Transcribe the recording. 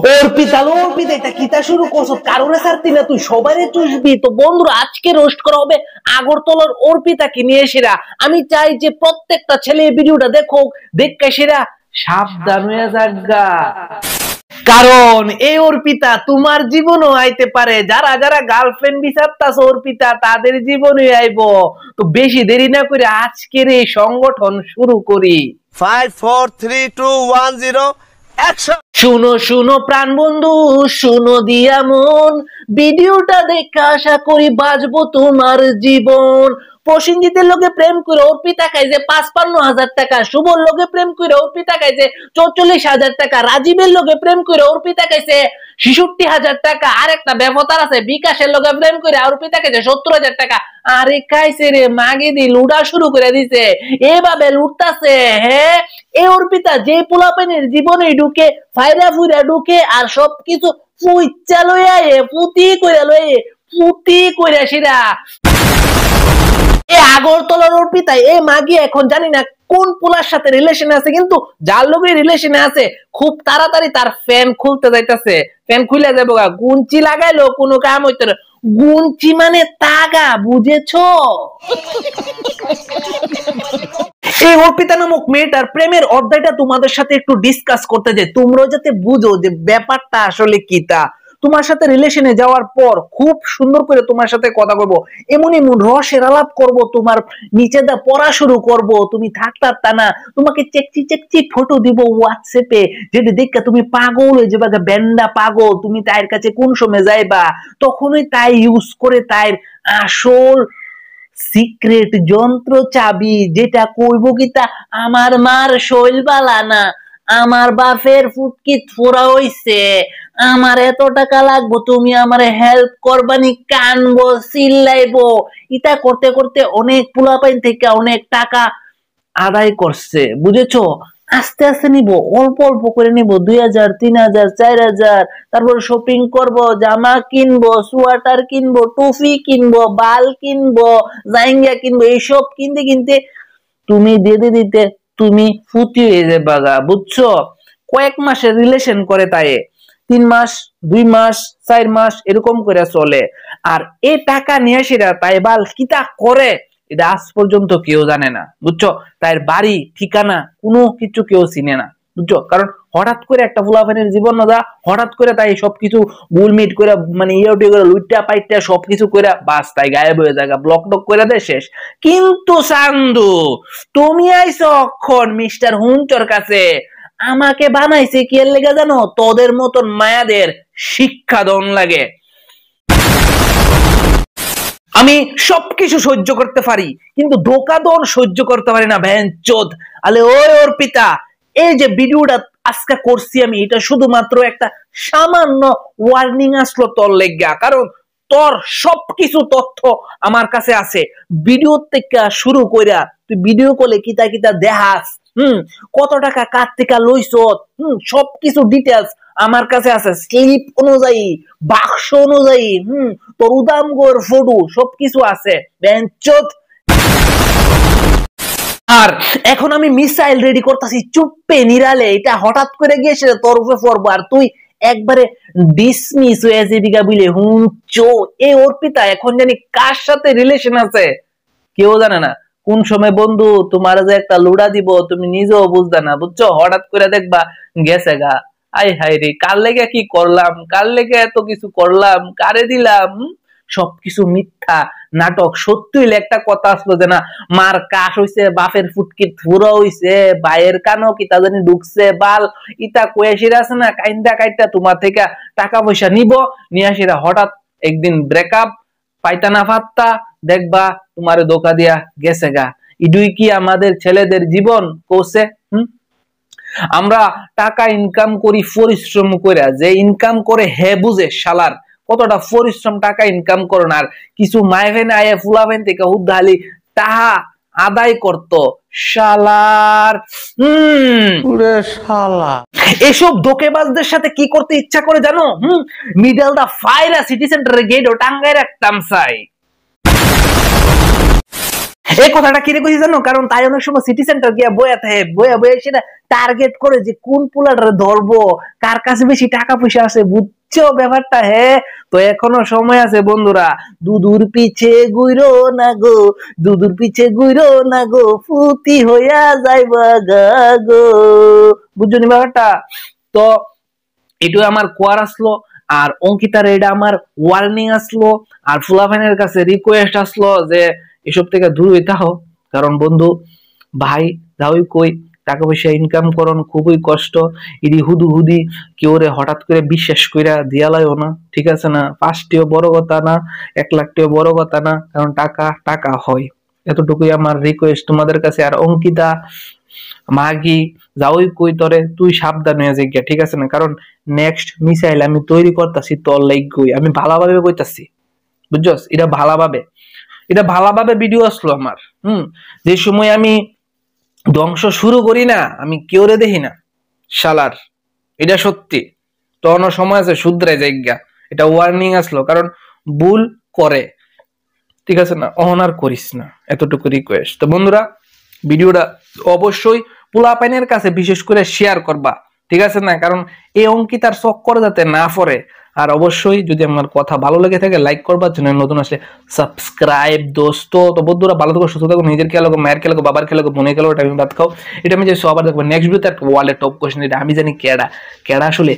অর্পিতা এটা কিতা শুরু করছো? কারণে ছাড়তি না, তুই সবাই চুষবি তো। বন্ধুরা, আজকে রোস্ট করা হবে আগরতলার অর্পিতাকে নিয়ে। সেরা আমি চাই যে প্রত্যেকটা ছেলে ভিডিওটা দেখো, দেখে সেরা সাবধান হয়ে যাগা। কারণ এই অর্পিতা তোমার জীবনও আইতে পারে। যারা যারা গার্লফ্রেন্ড বিচারতাছো অর্পিতা, তাদের জীবনে আইবো। তো বেশি দেরি না করে আজকের এই সংগঠন শুরু করি। 5 4 3 2 1 0 অ্যাকশন। শুনো শুনো প্রাণ বন্ধু, শুনো দিয়া মন, ভিডিওটা দেখে আশা করি বাঁচবো তোমার জীবন। প্রসেনজিতের লোকে প্রেম করে অর্পিতা খাইছে ৫৫,০০০ টাকা, শুভর লোকে প্রেম করে অর্পিতা খাইছে ৪৪,০০০ টাকা, রাজীবের লোকে প্রেম করে অর্পিতা খাইছে ৬৬,০০০ টাকা। আর একটা ব্যবতার আছে বিকাশের লোকে প্রেম করে অর্পিতা খাইছে ৭০,০০০ টাকা। আরে খাইছে রে মাগে দি লুডা শুরু করে দিছে, এভাবে লুটতাছে। হ্যাঁ, এই অর্পিতা যে পোলাপানের জীবনে ঢুকে ফায়দা ফুইরা ঢুকে আর সবকিছু ফুইচা লইয়া পুতি কইরা লইয়ে পুতি কইরা সেরা এ আগরতলার অর্পিতা এ মাগি এখন জানি না কোন পোলার সাথে রিলেশনে আছে, কিন্তু যার লগে রিলেশনে আছে খুব তাড়াতাড়ি তার ফ্যান খুলতে যাইতাছে। ফ্যান খুলে যাবো গা, গুঞ্চি লাগাইলো কোনো কাম হইতে না। গুঞ্চি মানে তাগা, বুঝেছো? এই অর্পিতা নামক মেয়েটার প্রেমের অধ্যায়টা তোমাদের সাথে একটু ডিসকাস করতে যাই, তোমরাও যাতে বুঝো যে ব্যাপারটা আসলে কি। তা তোমার সাথে রিলেশনে যাওয়ার পর খুব সুন্দর করে তোমার সাথে কথা বলবো, এমন এমন রসের আলাপ করবো, তোমার নিচে দা পড়া শুরু করবো, তুমি থাকতার তা না, তোমাকে চেকচি চেকচি ফটো দিব হোয়াটসঅ্যাপে, যেটা দেখে তুমি পাগল হয়ে যাবে, ব্যান্ডা পাগল। তুমি তাইর কাছে কোন সময় যাইবা, তখনই তাই ইউজ করে তাইর আসল সিক্রেট যন্ত্র চাবি, যেটা কইব কিতা আমার মার শৈল বালা না, আমার বাপের ফুটকিত ফোরা হইছে, আমার এত টাকা লাগবো, তুমি আমার হেল্প করবানি, কানবো চিল্লাইবো। ইটা করতে করতে অনেক পোলাপাইন থেকে অনেক টাকা আদায় করছে, বুঝেছো? আস্তে আস্তে নিব, অল্প অল্প করে নিব, ২,০০০ ৩,০০০ ৪,০০০, তারপর শপিং করব, জামা কিনবো, সোয়াটার কিনবো, টুপি কিনবো, বাল কিনবো, জাইঙ্গা কিনবো। এইসব কিনতে কিনতে তুমি দিতে দিতে তুমি ফুটি হয়ে যাবে, বুঝছো? কয়েক মাসের রিলেশন করে তাই ৩ মাস ২ মাস ৪ মাস এরকম করে চলে। আর এই টাকা নিয়ে সেরা তাই বাল কিতা করে এটা আজ পর্যন্ত কেউ জানে না, বুঝছো? তাই বাড়ি ঠিকানা কোনো কিছু কেউ চিনে না, বুঝছো? কারণ হঠাৎ করে একটা ফুলাফানের জীবন না, হঠাৎ করে তাই সবকিছু গুলমিট করে মানে ইউটি করে লুইটা পাইটা সবকিছু করে বাস তাই গায়েব হয়ে যায়, ব্লক টক করে দেয়, শেষ। কিন্তু সান্দু তুমি আইছো অক্ষণ মিস্টার হুঞ্চর কাছে, আমাকে বানাইছে কি এর লেগে জানো? তোদের মতন মায়াদের শিক্ষা দন লাগে। আমি সবকিছু সহ্য করতে পারি, কিন্তু ধোকাধন সহ্য করতে পারি না, ভ্যানচোদ। আলে ওই অর্পিতা, এই যে ভিডিওটা আজকে করছি আমি, এটা শুধুমাত্র একটা সামান্য ওয়ার্নিং আসলো তোর লেগা। কারণ তোর সবকিছু তথ্য আমার কাছে আছে, ভিডিও থেকে শুরু কইরা তুই ভিডিও কলে কিতা কিতা দেখাস, কত টাকা কার থেকে লইছ, সবকিছু ডিটেলস আমার কাছে আছে, স্লিপ অনুযায়ী, বাক্স অনুযায়ী, তোর উদামগর ফটো সবকিছু আছে, বেঞ্চত। আর এখন আমি মিসাইল রেডি করতেছি চুপে নিরালে, এটা হঠাৎ করে গিয়েছে তোর উপরে পড়বো, আর তুই একবারে ডিসমিস হয়ে যাবি গা বুঝলে। হুঁচো এই অর্পিতা এখন জানি কার সাথে রিলেশন আছে কেউ জানে না, কোন সময় বন্ধু তোমার যে একটা লুড়া দিব তুমি নিজেও বুঝবে না, বুঝছো? হঠাৎ করে দেখবা গেছে গা। আই হাই রে, কার লেগে কি করলাম, কার লেগে এত কিছু করলাম, কারে দিলাম, সবকিছু মিথ্যা নাটক। সত্যি একটা কথা আসলো যে না, মার কাশ হইছে, বাপের ফুটকি ফুরা হইছে, ভাইয়ের কানো কি তা জানি ঢুকছে, বাল ইটা কয়েসির আছে না, কাইন্দা কাইটা তোমার থেকে টাকা পয়সা নিব, নিয়ে আসিরা হঠাৎ একদিন ব্রেকআপ, পাইতা না ফাত্তা, দেখবা তোমারে ধোকা দিয়া গেছে গা। ইডুই কি আমাদের ছেলেদের জীবন কৌছে? আমরা টাকা ইনকাম করি পরিশ্রম করে, যে ইনকাম করে হে বুঝে শালার কতটা পরিশ্রম টাকা ইনকাম করন। আর কিছু মাইভেন আয়ে ফুলাভেন থেকে উদ্ধালি তাহা আদায় করত শালার। শালা এসব ধোকেবাজদের সাথে কি করতে ইচ্ছা করে জানো? মিডল দা ফাইরা সিটি সেন্টারের গেট ও টাঙ্গাই রাখতাম চাই। এই কথাটা কিরে কইছি জানো, কারণ তাই অনেক সময় সিটি সেন্টার গিয়া বয়া থাকে, বয়া সেটা টার্গেট করে যে কোন পোলাটা ধরবো, কার কাছে বেশি টাকা পয়সা আছে, বুঝছো ব্যাপারটা? তো এখনো সময় আছে বন্ধুরা, দুদুর পিছে গুইরো না গো, দুদুর পিছে গুইরো না গো, ফুতি হইয়া যাইবা গা গো, বুঝছো নি ব্যাপারটা? তো এটু আমার কোয়ার আসলো, আর অঙ্কিতার এটা আমার ওয়ার্নিং আসলো, আর ফুলাফাইনের কাছে রিকোয়েস্ট আসলো যে এসব থেকে দূর হইতে হও। কারণ বন্ধু ভাই যাওই কই, টাকা পয়সা ইনকাম করন খুবই কষ্ট, ইডি হুদু হুদি কেউ রে হঠাৎ করে বিশ্বাস কইরা দিয়ালাইও না, ঠিক আছে না? 5টিও বড় কথা না, 1 লাখটিও বড় কথা না, কারণ টাকা টাকা হয়। এতটুকুই আমার রিকোয়েস্ট তোমাদের কাছে। আর অঙ্কিতা মাগি যাওই কই তরে তুই সাবধান হয়ে যাইগা, ঠিক আছে না? কারণ নেক্সট মিসাইল আমি তৈরি করতেছি তোর লাইগই, আমি ভালোভাবে কইতাছি, বুঝছস? এটা ভালোভাবে ভিডিও আসলো আমার। যে সময় আমি ধ্বংস শুরু করি না, আমি কেউরে দেখি না শালার, এটা সত্যি। তখন সময় আছে শুধরাই যাইগা, এটা ওয়ার্নিং আসলো, কারণ ভুল করে, ঠিক আছে না? অহনার করিস না, এতটুকু রিকোয়েস্ট। তো বন্ধুরা ভিডিওটা অবশ্যই পোলাপাইনের কাছে বিশেষ করে শেয়ার করবা, ঠিক আছে না? কারণ এই অঙ্কিতার চক্কর যাতে না পড়ে। আর অবশ্যই যদি আমার কথা ভালো লেগে থাকে লাইক করবা, চ্যানেল নতুন আসলে সাবস্ক্রাইব দোস্ত। তো বন্ধুরা ভালো থাকো, সুস্থ থাকো, নিজের খেয়াল রাখো, মায়ের খেয়াল রাখো, বাবার খেয়াল রাখো, বোনের খেয়াল রাখো, টাইম ভাত খাও। এটা আমি যে সবার দেখবো নেক্সট ভিডিওতে একটা ওয়ালে টপ কোশ্চেন, এটা আমি জানি কেডা আসলে